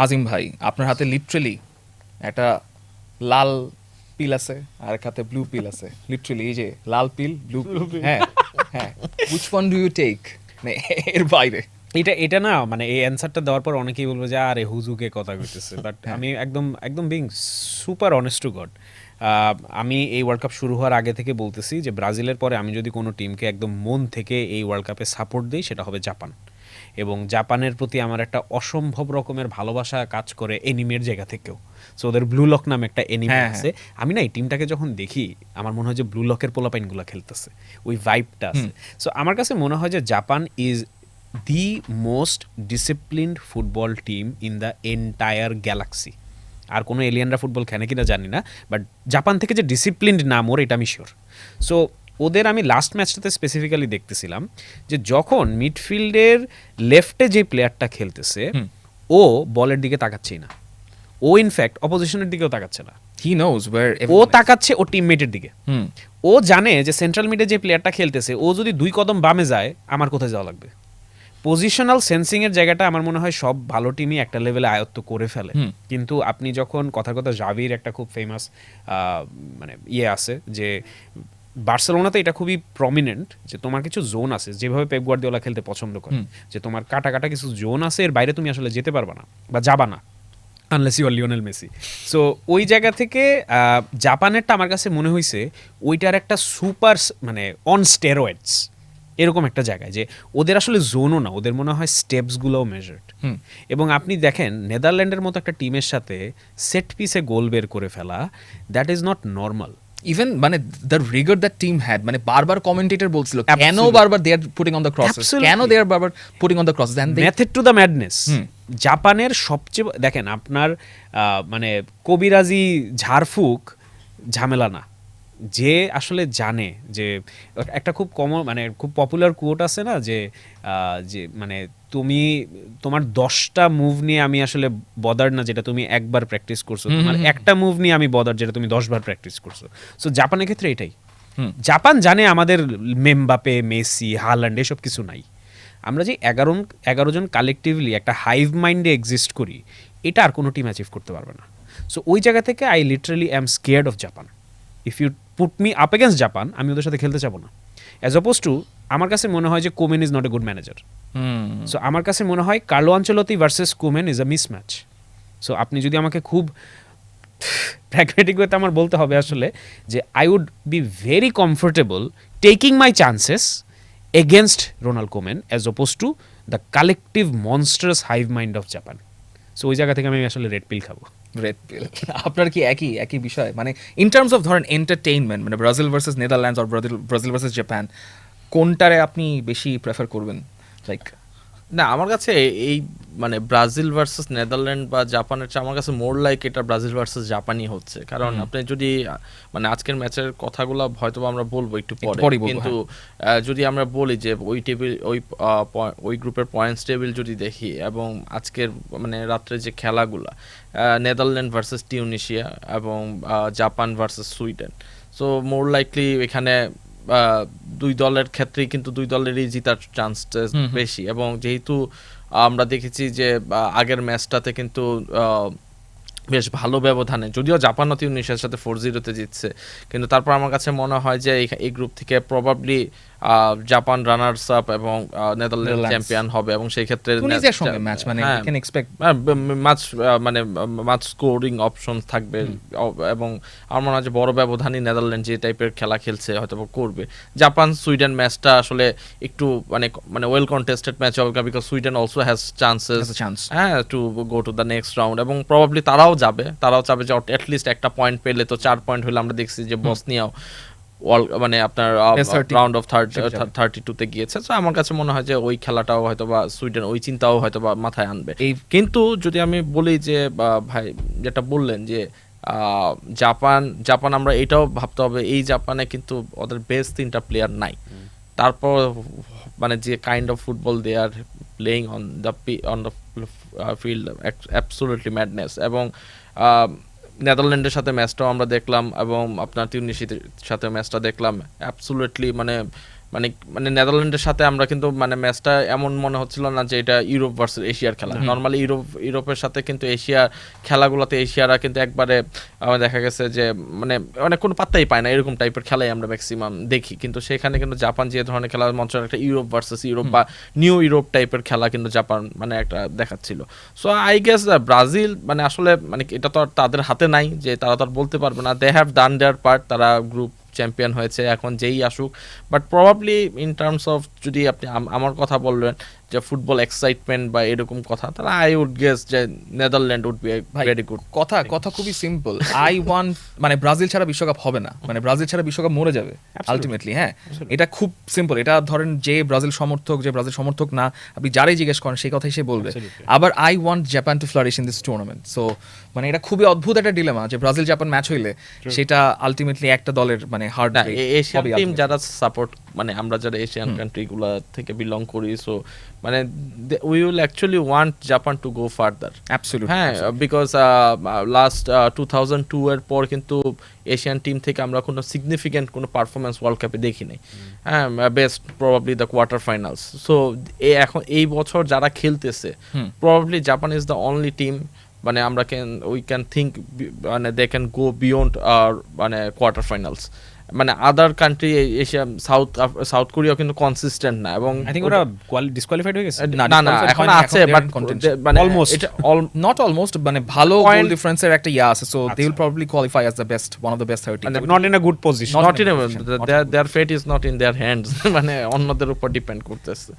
আজিম ভাই, আপনার হাতে লিটারেলি একটা লাল পিল আছে আর এক হাতে ব্লু পিল আছে। লিটারেলি এই যে লাল পিল ব্লু পিল, হ্যাঁ হ্যাঁ, which one do you take? এর বাইরে এটা না মানে এই অ্যান্সারটা দেওয়ার পর অনেকেই বলবে যে আরে হুজুকে কথা কইতেছে, বাট আমি একদম একদম being super honest to god, আমি এই ওয়ার্ল্ড কাপ শুরু হওয়ার আগে থেকে বলতেছি যে ব্রাজিলের পরে আমি যদি কোনো টিমকে একদম মন থেকে এই ওয়ার্ল্ড কাপে সাপোর্ট দিই সেটা হবে জাপান। এবং জাপানের প্রতি আমার একটা অসম্ভব রকমের ভালোবাসা কাজ করে এনিমের জায়গা থেকেও। সো ওদের ব্লু লক নামে একটা এনিমে আছে, আমি না এই টিমটাকে যখন দেখি আমার মনে হয় যে ব্লু লকের পোলাপাইনগুলো খেলতেছে, ওই ভাইবটা আছে। সো আমার কাছে মনে হয় যে Japan is the most disciplined football team in the entire galaxy. আর কোনো এলিয়ানরা ফুটবল খেলে কিনা জানি না, বাট জাপান থেকে যে ডিসিপ্লিনড না মোর এটা আমি শিওর। সো ওদের আমি লাস্ট ম্যাচটাতে স্পেসিফিক্যালি দেখতেছিলাম যে যখন মিডফিল্ডের লেফটে যে প্লেয়ারটা খেলতেছে ও বলের দিকে তাকাচ্ছেই না, ও ইনফ্যাক্ট অপোজিশনের দিকেও তাকাচ্ছে না, হি নোজ ওয়্যার ও তাকাচ্ছে ও টিমমেটের দিকে। ও জানে যে সেন্ট্রাল মিডে যে প্লেয়ারটা খেলতেছে ও যদি 2 কদম বামে যায় আমার কোথায় যাওয়া লাগবে। পজিশনাল সেন্সিং এর জায়গাটা আমার মনে হয় সব ভালো টিমই একটা লেভেলে আয়ত্ত করে ফেলে, কিন্তু আপনি যখন কথার কথা জাভির একটা খুব ফেমাস মানে আছে যে বার্সেলোনাতে এটা খুবই প্রমিনেন্ট যে তোমার কিছু জোন আছে, যেভাবে পেপ গার্দিওলা খেলতে পছন্দ করে, যে তোমার কাটা কাটা কিছু জোন আছে, এর বাইরে তুমি আসলে যেতে পারবা না বা যাবা না unless you are Lionel Messi. So ওই জায়গা থেকে জাপানেরটা আমার কাছে মনে হয়েছে ওইটার একটা সুপার মানে অন স্টেরয়েডস এরকম একটা জায়গায়, যে ওদের আসলে জোনও না, ওদের মনে হয় স্টেপসগুলোও মেজার্ড। এবং আপনি দেখেন নেদারল্যান্ডের মতো একটা টিমের সাথে সেট পিসে গোল বের করে ফেলা, that is not normal. Even মানে the rigour that team had, মানে বারবার কমেন্টেটর বলছিল কেন বারবার they are putting on the crosses, কেন দে আর বারবার putting on the crosses, and method to the madness. জাপানের সবচেয়ে দেখেন আপনার মানে কবিরাজি ঝাড়ফুঁক ঝামেলা না, যে আসলে জানে যে একটা খুব কমন মানে খুব পপুলার কোট আছে না যে যে মানে তুমি তোমার 10টা মুভ নিয়ে আমি আসলে বদার না যেটা তুমি একবার প্র্যাকটিস করছো, তোমার একটা মুভ নিয়ে আমি বদার যেটা তুমি 10 বার প্র্যাকটিস করছো। সো জাপানের ক্ষেত্রে এটাই, জাপান জানে আমাদের মেমবাপে মেসি হালান্ড এসব কিছু নাই, আমরা যে 11 জন কালেকটিভলি একটা হাইভ মাইন্ডে এক্সিস্ট করি এটা আর কোনো টিম অ্যাচিভ করতে পারবে না। সো ওই জায়গা থেকে I literally am scared of Japan. If you put me up against Japan আমি ওদের সাথে খেলতে চাবো না। অ্যাজ অপোজ টু আমার কাছে মনে হয় যে Komen is not a good manager. So আমার কাছে মনে হয় Carlo Ancelotti versus Komen is a mismatch. So আপনি যদি আমাকে খুব প্র্যাগমেটিক ওয়েতে আমার বলতে হবে আসলে যে I would be very comfortable taking my chances against Ronald Koeman as opposed to the collective monstrous hive mind of Japan. So ওই জায়গা থেকে আমি আসলে রেড পিল খাবো। রেড পিল আপনার কি একই বিষয়, মানে ইন টার্মস অফ ধরেন এন্টারটেইনমেন্ট, মানে Brazil versus Netherlands or Brazil versus Japan, কোনটারে আপনি বেশি প্রেফার করবেন? লাইক না আমার কাছে এই মানে ব্রাজিল ভার্সেস নেদারল্যান্ড বা জাপানের চেয়ে আমার কাছে মোর লাইক এটা ব্রাজিল ভার্সেস জাপানই হচ্ছে, কারণ আপনি যদি মানে আজকের ম্যাচের কথাগুলো হয়তো আমরা বলবো একটু পরে, কিন্তু যদি আমরা বলি যে ওই টেবিল ওই গ্রুপের পয়েন্টস টেবিল যদি দেখি এবং আজকের মানে রাত্রে যে খেলাগুলা নেদারল্যান্ড ভার্সেস টিউনিশিয়া এবং Japan versus Sweden, so more likely এখানে দুই দলের ক্ষেত্রেই কিন্তু দুই দলেরই জেতার চান্সটা বেশি। এবং যেহেতু আমরা দেখেছি যে আগের ম্যাচটাতে কিন্তু বেশ ভালো ব্যবধানে, যদিও জাপান ও টিউনিশিয়ার সাথে 4-0 জিতছে, কিন্তু তারপর আমার কাছে মনে হয় যে এই গ্রুপ থেকে প্রবাবলি জাপান রানার্স আপ এবং নেদারল্যান্ড চ্যাম্পিয়ন হবে, এবং সেই ক্ষেত্রে মাচ স্কোরিং অপশন থাকবে এবং আমার মনে হয় যে বড় ব্যবধানই নেদারল্যান্ড যে টাইপের খেলা খেলছে হয়তো করবে। জাপান সুইডেন ম্যাচটা আসলে একটু মানে ওয়েল কন্টেস্টেড ম্যাচ হবে, because Sweden also has chances to go to the next round, এবং প্রবাবলি তারাও চাবে যে অ্যাটলিস্ট একটা পয়েন্ট পেলে তো 4 পয়েন্ট হলে আমরা দেখছি যে বসনিয়াও মানে আপনার রাউন্ড অফ 32-তে গিয়েছে। সো আমার কাছে মনে হয় যে ওই খেলাটাও হয়তো বা সুইডেন ওই চিন্তাও হয়তো বা মাথায় আনবে। কিন্তু যদি আমি বলি যে ভাই যেটা বললেন যে জাপান আমরা এটাও ভাবতে হবে এই জাপানে কিন্তু ওদের বেস্ট 3টা প্লেয়ার নাই, তারপর মানে যে kind of football they are playing on the field absolutely madness. এবং নেদারল্যান্ডের সাথে ম্যাচটাও আমরা দেখলাম এবং আপনার তিউনিশিয়ার সাথে ম্যাচটা দেখলাম, অ্যাবসলিউটলি মানে মানে মানে নেদারল্যান্ডের সাথে আমরা কিন্তু মানে ম্যাচটা এমন মনে হচ্ছিল না যে এটা ইউরোপ ভার্সেস এশিয়ার খেলা। নর্মালি ইউরোপের সাথে কিন্তু এশিয়ার খেলাগুলোতে এশিয়ারা কিন্তু একবারে দেখা গেছে যে মানে অনেক কোনো পাত্তাই পায় না, এরকম টাইপের খেলাই আমরা ম্যাক্সিমাম দেখি। কিন্তু সেখানে কিন্তু জাপান যে ধরনের খেলা মঞ্চ একটা ইউরোপ ভার্সেস ইউরোপ বা নিউ ইউরোপ টাইপের খেলা কিন্তু জাপান মানে একটা দেখাচ্ছিল। সো আই গেস ব্রাজিল মানে আসলে মানে এটা তো আর তাদের হাতে নাই যে তারা তো আর বলতে পারবে না, they have done their part, তারা গ্রুপ চ্যাম্পিয়ন হয়েছে, এখন যেই আসুক। But probably in terms of যদি আপনি আমার কথা বললেন যে ফুটবল এক্সাইটমেন্ট বা এরকম কথা, তাহলে আই উড গেস যে Netherland would be very good. কথা খুবই সিম্পল, আই ওয়ান্ট মানে ব্রাজিল ছাড়া বিশ্বকাপ হবে না, মানে ব্রাজিল ছাড়া বিশ্বকাপ মরে যাবে আলটিমেটলি। হ্যাঁ, এটা খুব সিম্পল। এটা ধরেন যে ব্রাজিল সমর্থক না, আপনি যারাই জিজ্ঞেস করেন সেই কথাই সে বলবে। আবার I want Japan to flourish in this tournament. So মানে এটা খুবই অদ্ভুত একটা ডিলেমা যে ব্রাজিল জাপান ম্যাচ হইলে সেটা আলটিমেটলি একটা দলের মানে হার্ট এশিয়ান টিম যারা সাপোর্ট মানে আমরা যারা এশিয়ান কান্ট্রিগুলো থেকে বিলং করি, সো মানে we will actually want Japan to go further. Absolutely, হ্যাঁ, বিকজ লাস্ট 2002 এর পর কিন্তু এশিয়ান টিম থেকে আমরা কোনো সিগনিফিক্যান্ট কোনো পারফরমেন্স ওয়ার্ল্ড কাপে দেখি নাই। হ্যাঁ, best probably the quarter finals. So এখন এই বছর যারা খেলতেছে probably Japan is the only team মানে আমরা উই ক্যান থিঙ্ক মানে দে ক্যান গো বিয়ন্ড মানে কোয়ার্টার ফাইনালস। মানে other country Asia south Korea কিন্তু কনসিস্টেন্ট না, এবং আই থিংক ওরা ডিসকোয়ালিফাইড হয়ে গেছে। না এখন আছে, বাট মানে অলমোস্ট not almost, মানে ভালো গোল ডিফারেন্সের একটা ইয়া আছে, so they will probably qualify as the best, one of the best 30. Not in a good position, not in a their fate is not in their hands মানে অন্যদের উপর depend করতেছে।